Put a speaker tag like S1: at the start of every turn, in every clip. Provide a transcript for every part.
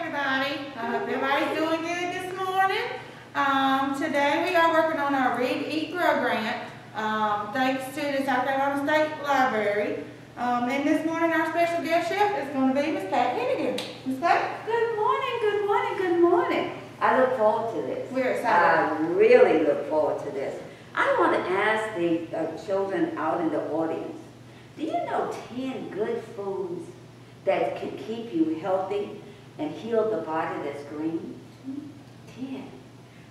S1: everybody. I hope everybody's doing good this morning. Today we are working on our Read, Eat, Grow grant, thanks to the South Carolina State Library. And this morning our special guest chef is going to be Miss Pat Hennigan. Miss Pat?
S2: Good morning, good morning, good morning. I look forward to this.
S1: We're excited.
S2: I really look forward to this. I want to ask the children out in the audience, do you know 10 good foods that can keep you healthy and heal the body that's green? 10.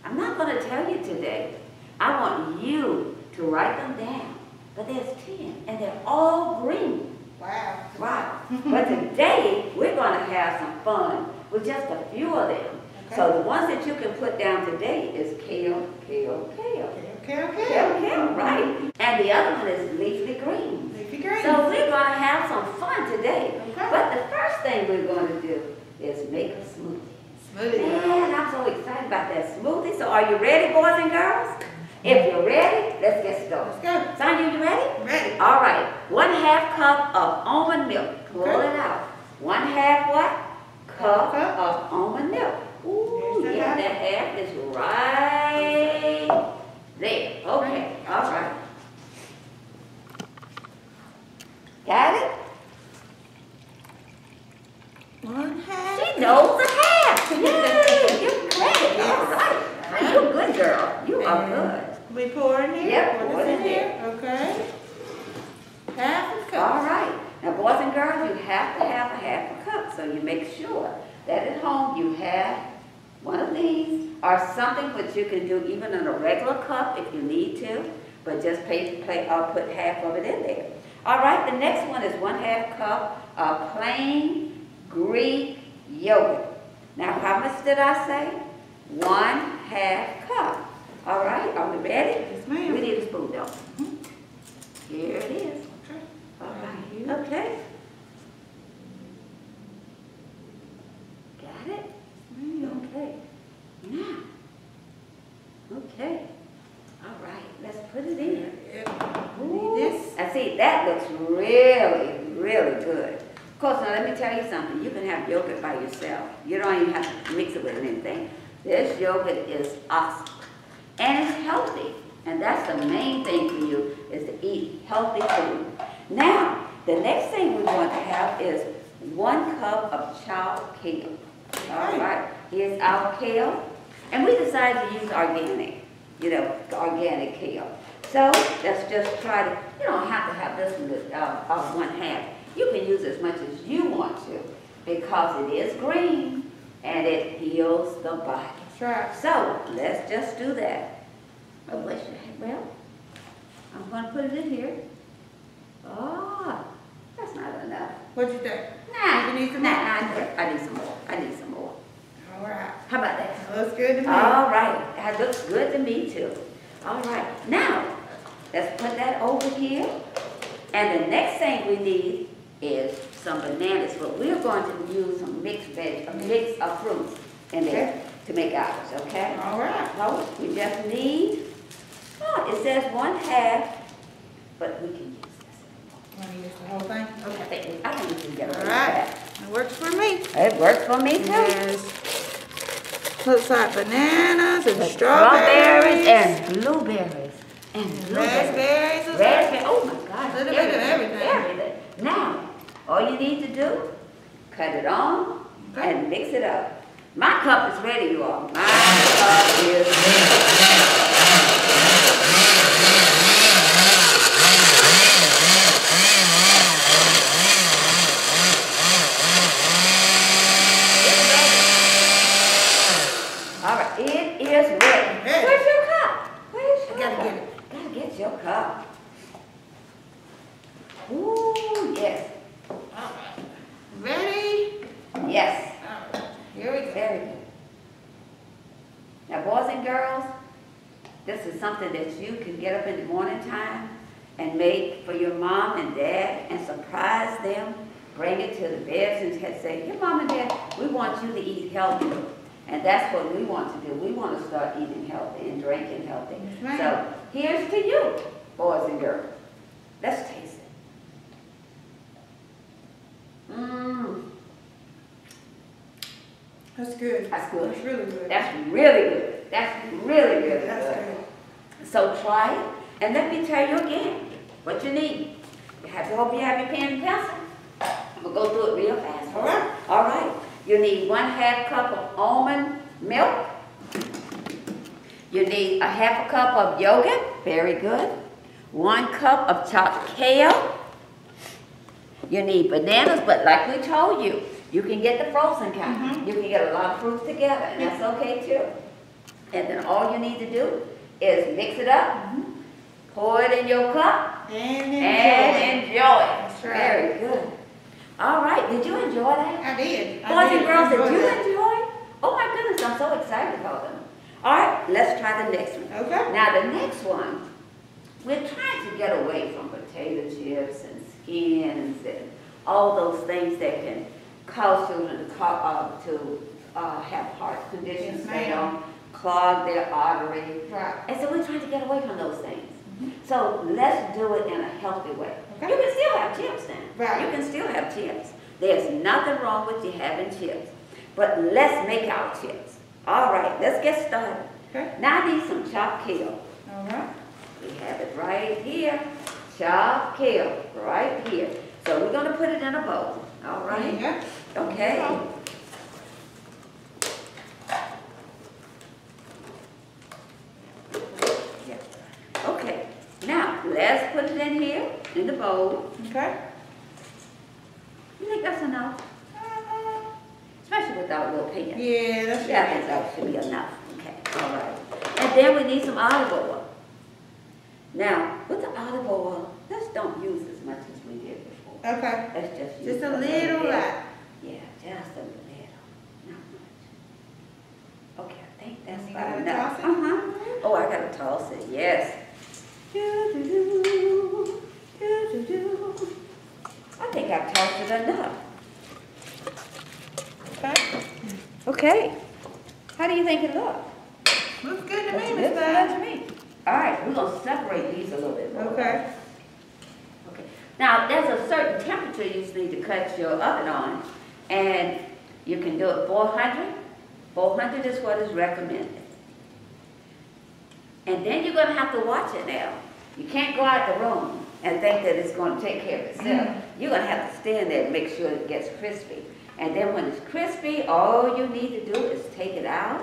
S2: I'm not going to tell you today. I want you to write them down. But there's 10, and they're all green.
S1: Wow.
S2: Wow. But today, we're going to have some fun with just a few of them. Okay. So the ones that you can put down today is kale, kale, kale.
S1: Kale,
S2: right. And the other one is leafy green.
S1: Leafy green.
S2: So we're going to have some fun today.
S1: Okay.
S2: But the first thing we're going to do is make a smoothie. Man, I'm so excited about that smoothie. So are you ready, boys and girls? If you're ready, let's get started.
S1: Let's go.
S2: Sonia, you ready?
S1: Ready.
S2: All right. 1/2 cup of almond milk. Pull it out. 1/2 what? Cup of almond milk. Ooh, yeah, that half is right there. Okay. All right. Got it?
S1: 1/2.
S2: She knows the half. Yay, you're great. All right. You're a good girl. You are good.
S1: We pour in here?
S2: Yep,
S1: pour
S2: pour
S1: this
S2: in here.
S1: Okay. 1/2 cup.
S2: All right. Now, boys and girls, you have to have a 1/2 cup, so you make sure that at home you have one of these or something which you can do even in a regular cup if you need to, but just put half of it in there. All right, the next one is 1/2 cup of plain Greek yogurt. Now, how much did I say? 1/2 cup. All right, are we ready?
S1: Yes, ma'am.
S2: We need a spoon, though. Here it is.
S1: Okay.
S2: All right. Okay. Got it? Okay. Now. Okay. All right. Let's put it in.
S1: Need this.
S2: I see, that looks really, really good. Of course, now let me tell you something. You can have yogurt by yourself. You don't even have to mix it with anything. This yogurt is awesome. And it's healthy. And that's the main thing for you, is to eat healthy food. Now, the next thing we want to have is 1 cup of chopped kale. All right, here's our kale. And we decided to use organic, organic kale. So let's just try to, you don't have to have this one 1/2. You can use as much as you want to because it is green and it heals the body.
S1: That's right.
S2: So let's just do that. Oh, well, I'm going to put it in here. Oh, that's not enough.
S1: What'd you think?
S2: Nah,
S1: You need some more?
S2: I need some more. I need some more.
S1: All right.
S2: How about that?
S1: That looks good to me.
S2: All right. That looks good to me, too. All right. Now, let's put that over here. And the next thing we need is some bananas. But we're going to use some a mix of fruits in there to make ours, okay?
S1: All right.
S2: So we just need, it says 1/2, but we can use this.
S1: Want to use the whole thing? Okay.
S2: I think we can get it
S1: All
S2: right.
S1: right. It works for me.
S2: It works for me, too.
S1: Yes. Looks like bananas and
S2: Strawberries
S1: strawberries.
S2: and blueberries.
S1: Raspberries.
S2: Raspberry. Oh my gosh.
S1: Little bit of everything.
S2: Everything. Now, all you need to do, cut it on and mix it up. My cup is ready, you all. My cup is ready. All right, it is ready.
S1: Hey.
S2: Where's your cup? Where's your
S1: Gotta
S2: cup?
S1: get it.
S2: Gotta get your cup. Ooh, yes.
S1: Ready?
S2: Yes.
S1: All right. Here we go.
S2: Very good. Now, boys and girls, this is something that you can get up in the morning time and make for your mom and dad and surprise them. Bring it to the beds and say, "Your mom and dad, we want you to eat healthy." And that's what we want to do. We want to start eating healthy and drinking healthy.
S1: Right.
S2: So here's to you, boys and girls. Let's taste it.
S1: That's good.
S2: That's good.
S1: That's really good.
S2: That's really good. That's really, really
S1: That's
S2: good.
S1: good.
S2: So try it, and let me tell you again what you need. Hope you have your pen and pencil. We'll go through it real fast.
S1: All right.
S2: All right. You need 1/2 cup of almond milk. You need 1/2 cup of yogurt. Very good. 1 cup of chopped kale. You need bananas, but like we told you, you can get the frozen kind. You can get a lot of fruits together, and that's okay too. And then all you need to do is mix it up, pour it in your cup,
S1: And
S2: enjoy it.
S1: That's right.
S2: Very good. All right, did you enjoy that?
S1: I did.
S2: Boys and girls, did you
S1: that.
S2: enjoy? Oh my goodness, I'm so excited about them. All right, let's try the next one.
S1: Okay.
S2: Now the next one, we're trying to get away from potato chips and skins and all those things that can cause children to have heart conditions,
S1: Yes, ma'am.
S2: clog their artery.
S1: Right.
S2: And so we're trying to get away from those things. So let's do it in a healthy way.
S1: Okay.
S2: You can still have chips now.
S1: Right.
S2: You can still have chips. There's nothing wrong with you having chips. But let's make our chips. All right, let's get started.
S1: Okay.
S2: Now I need some chopped kale.
S1: All right.
S2: We have it right here. Chopped kale right here. So we're going to put it in a bowl. All right?
S1: Yeah.
S2: Okay. Okay. Now, let's put it in here, in the bowl.
S1: Okay.
S2: You think that's enough? Especially with our little pan.
S1: Yeah, that's
S2: Yeah, I think that should be enough. Okay, all right. And then we need some olive oil. Now, with the olive oil, let's don't use as much as we did before.
S1: Okay.
S2: Let's just use
S1: Just a little
S2: bit.
S1: light.
S2: Yeah, just a little, not much. Okay, I think that's
S1: You
S2: about
S1: gotta
S2: enough.
S1: toss it?
S2: Oh, I gotta toss it, yes. Do-do-do, do-do-do. I think I've tossed it enough.
S1: Okay.
S2: Okay. How do you think it looks?
S1: Looks good to me,
S2: Looks
S1: Miss
S2: good
S1: Bud.
S2: to me. All right, we're gonna separate these a little bit more.
S1: Okay.
S2: Okay. Now, there's a certain temperature you need to cut your oven on, and you can do it 400. 400 is what is recommended. And then you're gonna have to watch it now. You can't go out the room and think that it's gonna take care of itself. You're gonna have to stand there and make sure it gets crispy. And then when it's crispy, all you need to do is take it out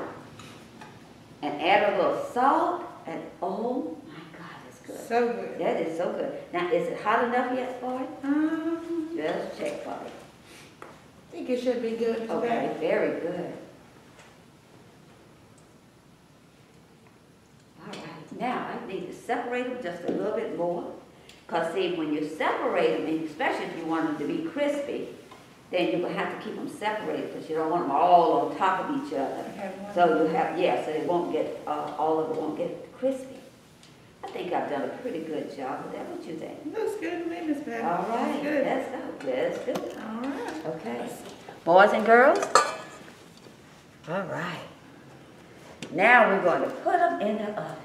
S2: and add a little salt, and oh my God, it's good.
S1: So good.
S2: That is so good. Now, is it hot enough yet for it? Just check for it.
S1: I think it should be good, Miss
S2: Okay,
S1: Bud.
S2: very good. All right, now I need to separate them just a little bit more. Because see, when you separate them, and especially if you want them to be crispy, then you're going to have to keep them separated because you don't want them all on top of each other. So you have, yeah, so it won't get, all of it won't get crispy. I think I've done a pretty good job with that. What you think?
S1: Looks good to me, Miss Bud.
S2: All right,
S1: Looks good.
S2: let's go. Let's do it.
S1: All right.
S2: Okay. Boys and girls? All right. Now we're going to put them in the oven.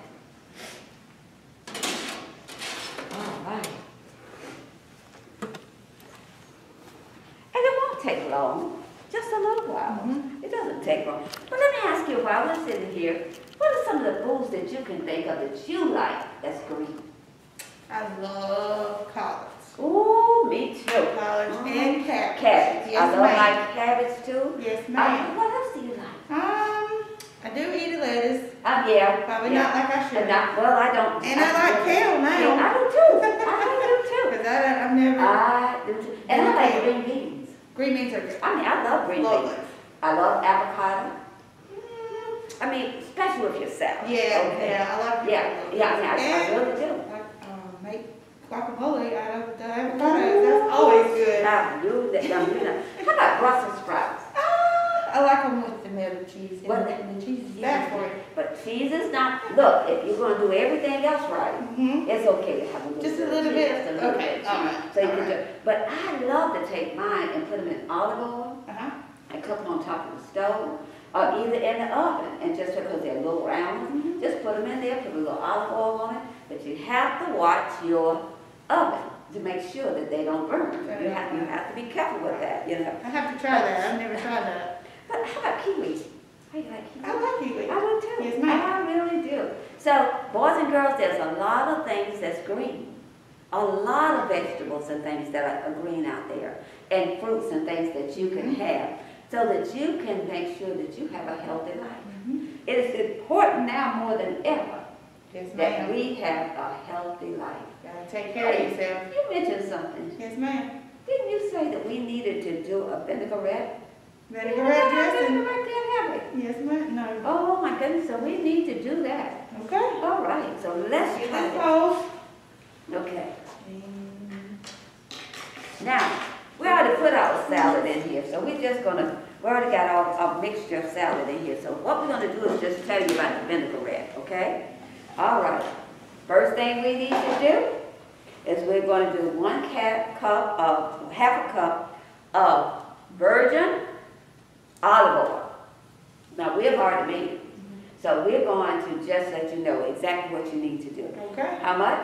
S2: All right. And it won't take long, just a little while. It doesn't take long. But let me ask you, while we're sitting here, what are some of the foods that you can think of that you like that's green?
S1: I love collards.
S2: Ooh, me too.
S1: Collards and carrots.
S2: Cabbage.
S1: Yes,
S2: I love
S1: ma'am.
S2: my cabbage too.
S1: Yes, ma'am.
S2: What else do you like?
S1: I do eat a lettuce.
S2: Yeah.
S1: Probably
S2: yeah.
S1: not like I should.
S2: Well, I don't.
S1: And I like kale now.
S2: Yeah, I do too. I do too.
S1: Because I've never.
S2: I do too. And I like green beans.
S1: Green beans are good.
S2: I mean, I love green
S1: Love
S2: beans.
S1: it.
S2: I love avocado. I mean, especially with your salad.
S1: Yeah,
S2: Okay.
S1: yeah, I love
S2: Yeah, I really do.
S1: Like, make guacamole out of the avocados. That's always good.
S2: I do that. How about Brussels sprouts?
S1: I like them with the melted cheese.
S2: What?
S1: And the cheese is bad for it.
S2: But cheese is not, look, if you're going to do everything else right, it's okay to have a little
S1: Just a
S2: bit of
S1: little
S2: cheese,
S1: bit?
S2: just a little
S1: Okay,
S2: bit of cheese.
S1: all right,
S2: So you
S1: all
S2: can do,
S1: right.
S2: but I love to take mine and put them in olive oil and cook them on top of the stove, or either in the oven, and just because they're little round, just put them in there, put a little olive oil on it, but you have to watch your oven to make sure that they don't burn. You have to be careful with that, you know.
S1: I have to try that. I've never tried that.
S2: But how about kiwi? How you like kiwi?
S1: I like kiwi.
S2: I do too.
S1: Yes, ma'am.
S2: I really do. So, boys and girls, there's a lot of things that's green. A lot of vegetables and things that are green out there. And fruits and things that you can have. So that you can make sure that you have a healthy life. It is important now more than ever
S1: Yes,
S2: that
S1: ma'am.
S2: we have a healthy life.
S1: Gotta take care of yourself.
S2: You mentioned something.
S1: Yes, ma'am.
S2: Didn't you say that we needed to do a vinaigrette?
S1: Vinaigrette dressing.
S2: Vinaigrette yet, have we?
S1: Yes, ma'am. No.
S2: Oh my goodness, so we need to do that.
S1: Okay.
S2: All right, so let's
S1: Get
S2: try
S1: this
S2: that.
S1: close.
S2: Okay. Now, we already put our salad in here, so we already got our mixture of salad in here. So what we're gonna do is just tell you about the vinaigrette, okay? All right. First thing we need to do is we're gonna do half a cup of virgin olive oil. Now, we have already made it. So we're going to just let you know exactly what you need to do.
S1: Okay.
S2: How much?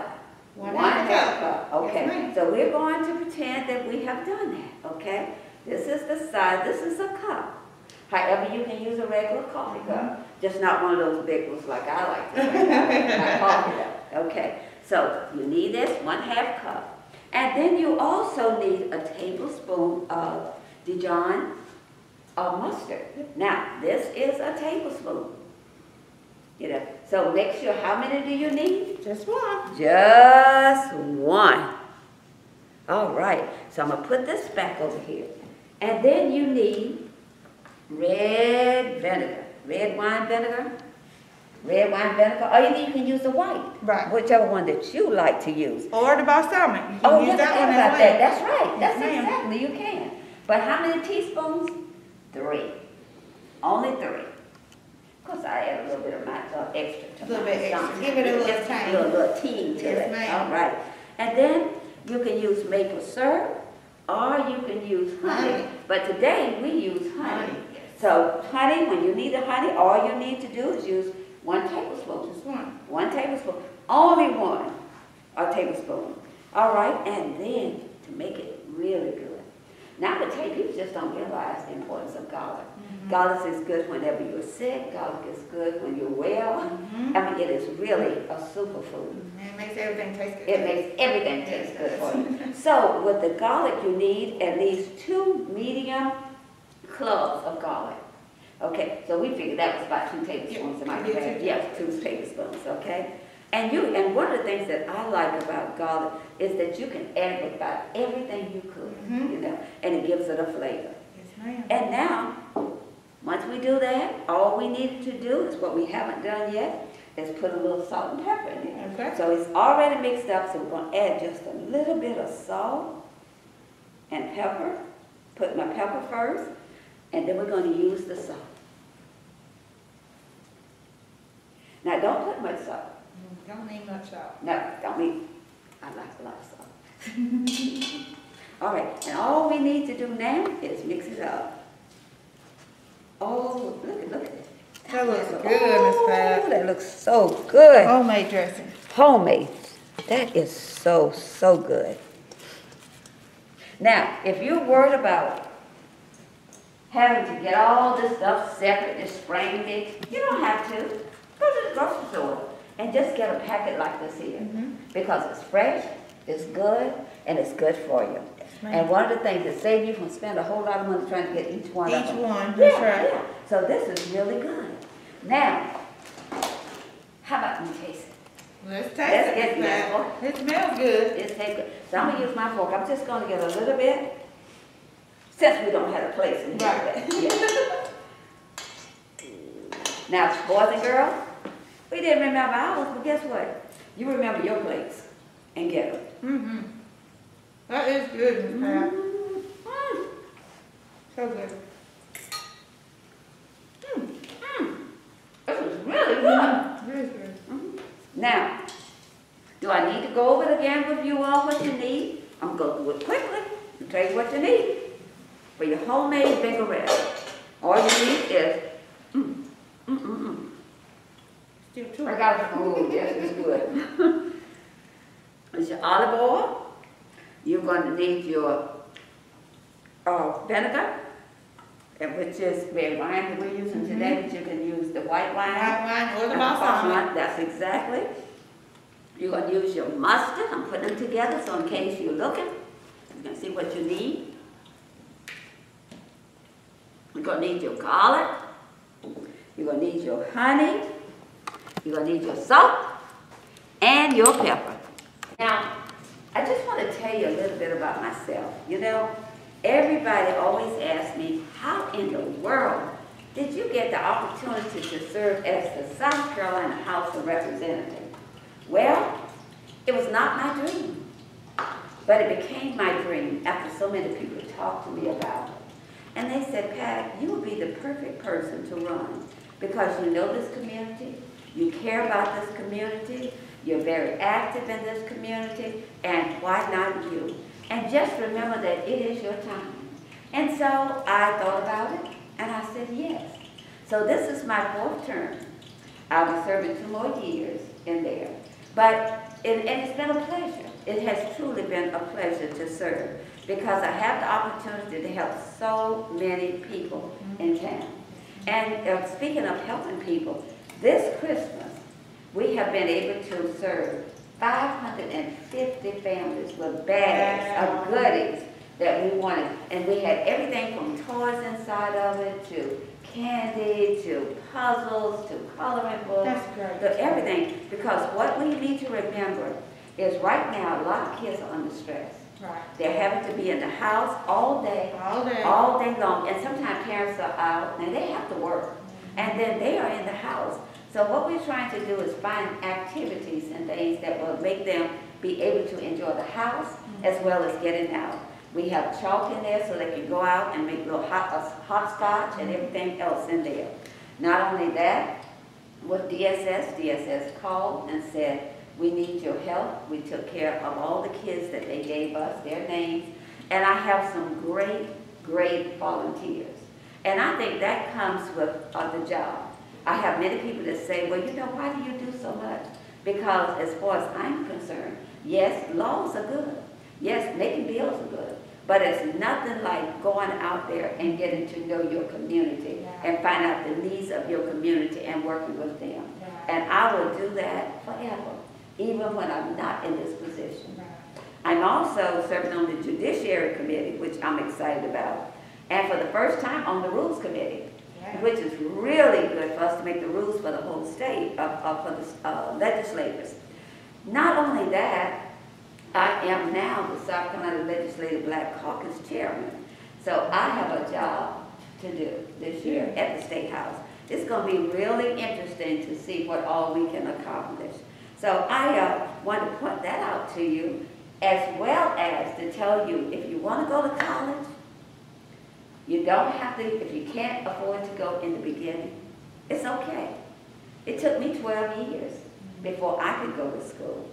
S1: One
S2: half
S1: half
S2: cup.
S1: Yes,
S2: Okay.
S1: ma'am.
S2: So we're going to pretend that we have done that. Okay. This is the size. This is a cup. However, you can use a regular coffee cup, just not one of those big ones like I like to drink. My coffee cup. Okay. So you need this 1/2 cup, and then you also need a tablespoon of Dijon mustard. Now this is a tablespoon. You know, so make sure, how many do you need?
S1: Just one.
S2: Just one. All right, so I'm gonna put this back over here. And then you need red vinegar, red wine vinegar, or you can use the white.
S1: Right.
S2: Whichever one that you like to use.
S1: Or the balsamic. You can
S2: Oh,
S1: use
S2: yeah,
S1: that one
S2: about
S1: as
S2: that.
S1: well.
S2: That's right.
S1: Yes,
S2: That's
S1: ma'am.
S2: exactly, you can. But how many teaspoons? 3. Only 3. Of course, I add a little bit of my extra to
S1: A little bit extra.
S2: something.
S1: Give it a little
S2: Just
S1: tang.
S2: A little tea to
S1: Yes,
S2: it.
S1: ma'am.
S2: All right. And then you can use maple syrup or you can use honey.
S1: Honey.
S2: But today we use honey.
S1: Honey, yes.
S2: So honey, when you need the honey, all you need to do is use 1 tablespoon.
S1: Just one.
S2: 1 tablespoon. Only 1 tablespoon. All right. And then to make it really good. Now, I tell you, people just don't realize the importance of garlic. Garlic is good whenever you're sick. Garlic is good when you're well. I mean, it is really a superfood.
S1: It makes everything taste good.
S2: It makes everything taste good for you. So, with the garlic, you need at least 2 medium cloves of garlic. Okay, so we figured that was about 2 tablespoons. Am I
S1: Yeah,
S2: correct?
S1: 2
S2: Yes, 2 tablespoons, okay? And one of the things that I like about garlic is that you can add it about everything you cook, you know, and it gives it a flavor.
S1: Yes, ma'am.
S2: And now, once we do that, all we needed to do is what we haven't done yet, is put a little salt and pepper in it.
S1: Okay.
S2: So it's already mixed up, so we're going to add just a little bit of salt and pepper. Put my pepper first, and then we're going to use the salt. Now, don't put much salt.
S1: Don't need much salt.
S2: No, don't need, I like a lot of salt. All right, and all we need to do now is mix it up. Oh, look at it.
S1: That looks good, Miss Pat.
S2: That looks so good.
S1: Homemade dressing.
S2: Homemade. That is so, so good. Now, if you're worried about having to get all this stuff separate and spring mixed, you don't have to. Go to the grocery store and just get a packet like this here. Because it's fresh, it's good, and it's good for you. And one of the things that save you from spending a whole lot of money trying to get each one of
S1: Each
S2: them.
S1: one, that's right.
S2: Yeah. So this is really good. Now, how about you taste it?
S1: Let's taste
S2: Let's
S1: it,
S2: get
S1: Miss
S2: this
S1: Pat. It smells good.
S2: It's take good. So I'm gonna use my fork. I'm just gonna get a little bit, since we don't have a place in here.
S1: Right.
S2: Yeah. Now, boys and girls, we didn't remember ours, but guess what? You remember your plates and get them.
S1: That is good, Miss Pat.
S2: Mm.
S1: So good.
S2: This is really good.
S1: It is good.
S2: Now, do I need to go over it again with you all what you need? I'm going to do it quickly and tell you what you need. For your homemade vinaigrette, all you need is,
S1: Still too.
S2: I got it. Oh, yes, it's good. It's your olive oil. You're going to need your vinegar. and which is red wine that we're using today, but you can use the white wine.
S1: White wine or the
S2: balsamic.
S1: balsamic.
S2: That's exactly. You're going to use your mustard. I'm putting them together so in case you're looking, you can see what you need. You're going to need your garlic. You're going to need your honey. You're going to need your salt and your pepper. Now, I just want to tell you a little bit about myself. You know, everybody always asks me, how in the world did you get the opportunity to serve as the South Carolina House of Representatives? Well, it was not my dream, but it became my dream after so many people talked to me about it. And they said, Pat, you would be the perfect person to run because you know this community, you care about this community, you're very active in this community, and why not you? And just remember that it is your time. And so I thought about it, and I said yes. So this is my 4th term. I'll be serving 2 more years in there. But and it's been a pleasure. It has truly been a pleasure to serve because I have the opportunity to help so many people in town. And speaking of helping people, this Christmas, we have been able to serve 550 families with bags of goodies that we wanted. And we had everything from toys inside of it to candy, to puzzles, to coloring books, to everything. Because what we need to remember is right now, a lot of kids are under stress.
S1: Right.
S2: They're having to be in the house all day long. And sometimes parents are out and they have to work. And then they are in the house. So what we're trying to do is find activities and things that will make them be able to enjoy the house as well as getting out. We have chalk in there so they can go out and make little hopscotch and everything else in there. Not only that, with DSS called and said, we need your help. We took care of all the kids that they gave us, their names. And I have some great, great volunteers. And I think that comes with the job. I have many people that say, well, you know, why do you do so much? Because as far as I'm concerned, yes, laws are good. Yes, making bills are good. But it's nothing like going out there and getting to know your community and find out the needs of your community and working with them. And I will do that forever, even when I'm not in this position. I'm also serving on the Judiciary Committee, which I'm excited about. And for the first time on the Rules Committee, which is really good for us to make the rules for the whole state, for the legislators. Not only that, I am now the South Carolina Legislative Black Caucus Chairman. So I have a job to do this year at the State House. It's going to be really interesting to see what all we can accomplish. So I want to point that out to you, as well as to tell you, if you want to go to college, you don't have to, if you can't afford to go in the beginning, it's okay. It took me 12 years before I could go to school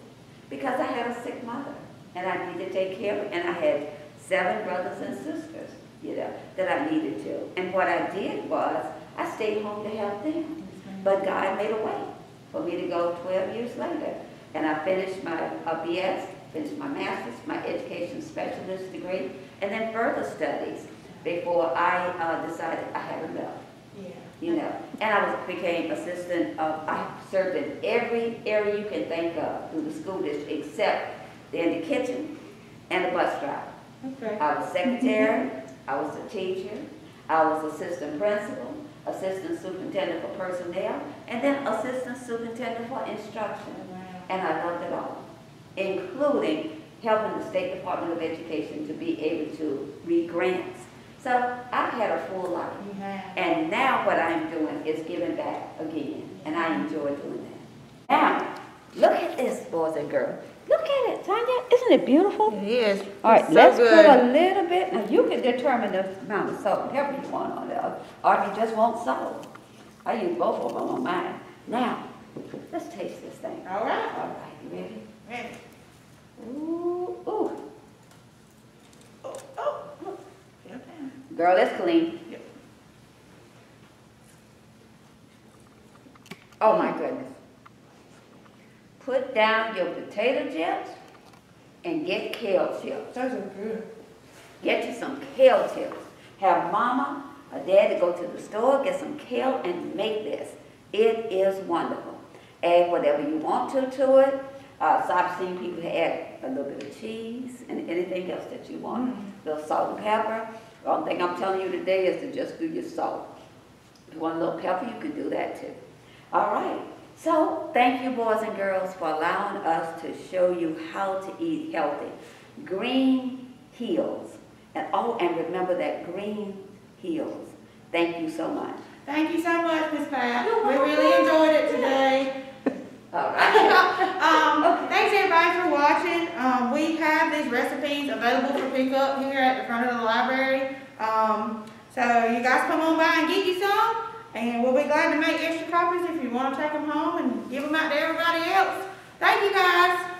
S2: because I had a sick mother and I needed to take care of her, and I had 7 brothers and sisters, you know, that I needed to. And what I did was I stayed home to help them. But God made a way for me to go 12 years later. And I finished my BS, finished my master's, my education specialist degree, and then further studies before I decided I had enough. You know, and I became assistant I served in every area you can think of through the school district except in the kitchen and the bus driver. I was secretary, I was a teacher, I was assistant principal, assistant superintendent for personnel, and then assistant superintendent for instruction. And I loved it all, including helping the State Department of Education to be able to read grants. So I've had a full life. And now what I'm doing is giving back again. And I enjoy doing that. Now, look at this, boys and girls. Look at it, Tanya. Isn't it beautiful?
S1: It is.
S2: All right,
S1: so
S2: let's
S1: good.
S2: put a little bit. Now, you can determine the amount of salt and pepper you want on there. Or if you just want salt. I use both of them on mine. Now, let's taste this thing.
S1: All right.
S2: All right, you ready?
S1: Ready.
S2: Ooh, ooh.
S1: Oh, look.
S2: Girl, that's clean.
S1: Yep.
S2: Oh my goodness. Put down your potato chips and get kale chips.
S1: Those are good.
S2: Get you some kale chips. Have mama or dad to go to the store, get some kale, and make this. It is wonderful. Add whatever you want to it. So I've seen people add a little bit of cheese and anything else that you want. A little salt and pepper. The only thing I'm telling you today is to just do your salt. If you want a little pepper, you can do that too. All right. So thank you, boys and girls, for allowing us to show you how to eat healthy. Green heals. And remember that green heals. Thank you so much.
S1: Thank you so much, Miss Pat. We really enjoyed it today.
S2: All right.
S1: Thanks everybody for watching. We have these recipes available for pickup here at the front of the library. So you guys come on by and get you some, and we'll be glad to make extra copies if you want to take them home and give them out to everybody else. Thank you guys.